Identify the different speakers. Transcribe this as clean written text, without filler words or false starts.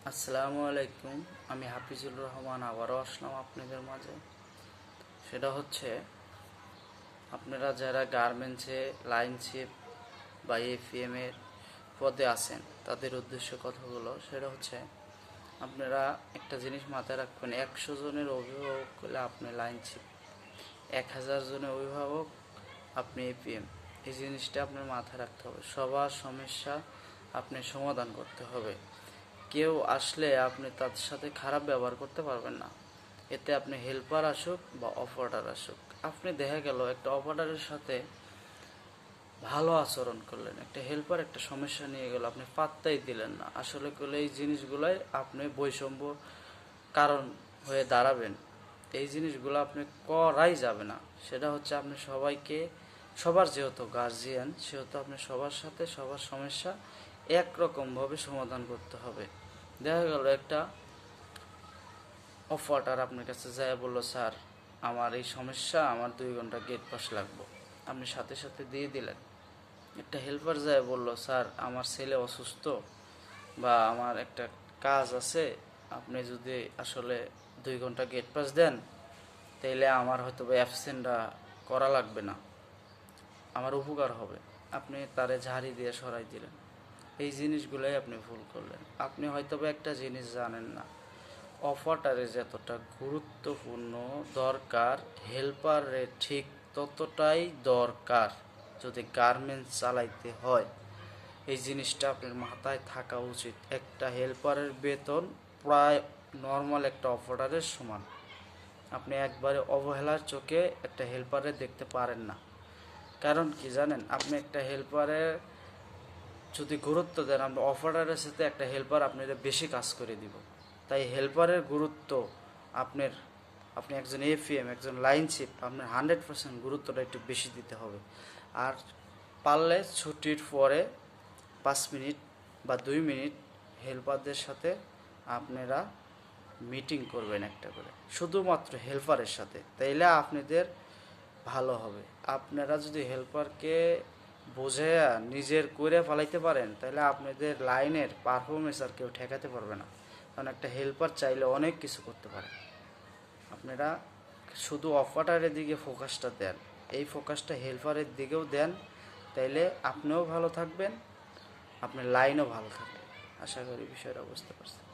Speaker 1: আসসালামু আলাইকুম। আমি হাফিজুর রহমান আবারও আসলাম আপনাদের মাঝে। সেটা হচ্ছে, আপনারা যারা গার্মেন্টসে লাইনশিপ বা এফএম এর পদে আছেন তাদের উদ্দেশ্যে কথাগুলো। সেটা হচ্ছে, আপনারা একটা জিনিস মাথায় রাখবেন, 100 জনের অভিভাবক হলে আপনি লাইনশিপ, 1000 জনের অভিভাবক আপনি এপিএম। এই জিনিসটা আপনার মাথায় রাখতে হবে। সবার সমস্যা আপনি সমাধান করতে হবে। কেউ আসলে আপনি তাদের সাথে খারাপ ব্যবহার করতে পারবেন না। এতে আপনি হেল্পার আসুক বা অপারেটর আসুক, আপনি দেখা গেল একটা অপারেটরের সাথে ভালো আচরণ করলেন, একটা হেল্পার একটা সমস্যা নিয়ে গেল, আপনি পাত্তাই দিলেন না। আসলে করলে এই জিনিসগুলাই আপনি বৈষম্য কারণ হয়ে দাঁড়াবেন। এই জিনিসগুলো আপনি করাই যাবে না। সেটা হচ্ছে, আপনি সবাইকে, সবার যেহেতু গার্জিয়ান সেহেতু আপনি সবার সাথে সবার সমস্যা একরকমভাবে সমাধান করতে হবে। দেখা গেল একটা অফারটার আপনার কাছে যায় বললো, স্যার আমার এই সমস্যা, আমার 2 ঘন্টা গেট পাস লাগবে, আপনি সাথে সাথে দিয়ে দিলেন। একটা হেল্পার যায় বলল, স্যার আমার ছেলে অসুস্থ বা আমার একটা কাজ আছে, আপনি যদি আসলে 2 ঘন্টা গেট পাস দেন তাইলে আমার হয়তো বা অ্যাবসেন্টটা করা লাগবে না, আমার উপকার হবে। আপনি তারে ঝাড়ি দিয়ে সরাই দিলেন। এই জিনিসগুলোই আপনি ভুল করলেন। আপনি হয়তো বা একটা জিনিস জানেন না, অফারটারে যতটা গুরুত্বপূর্ণ দরকার, হেল্পারের ঠিক ততটাই দরকার যদি গার্মেন্টস চালাইতে হয়। এই জিনিসটা আপনার মাথায় থাকা উচিত। একটা হেল্পারের বেতন প্রায় নর্মাল একটা অপারেটরের সমান। আপনি একবারে অবহেলার চোখে একটা হেল্পারে দেখতে পারেন না। কারণ কি জানেন, আপনি একটা হেল্পারের যদি গুরুত্ব দেন, আমরা অপারেটরের সাথে একটা হেল্পার আপনাদের বেশি কাজ করে দিব। তাই হেল্পারের গুরুত্ব আপনার, আপনি একজন এফএম একজন লাইনশিপ, আপনার 100% গুরুত্বটা একটু বেশি দিতে হবে। আর পারলে ছুটির পরে 5 মিনিট বা 2 মিনিট হেল্পারদের সাথে আপনারা মিটিং করবেন একটা করে, শুধুমাত্র হেল্পারের সাথে। তাইলে আপনাদের ভালো হবে। আপনারা যদি হেল্পারকে বোঝাইয়া নিজের করে ফেলাইতে পারেন, তাহলে আপনাদের লাইনের পারফরমেন্স আর কেউ ঠেকাতে পারবে না। কারণ একটা হেল্পার চাইলে অনেক কিছু করতে পারে। আপনারা শুধু অপারেটরের দিকে ফোকাসটা দেন, এই ফোকাসটা হেল্পারের দিকেও দেন, তাইলে আপনিও ভালো থাকবেন, আপনার লাইনও ভালো থাকবে। আশা করি বিষয়টা বুঝতে পারছেন।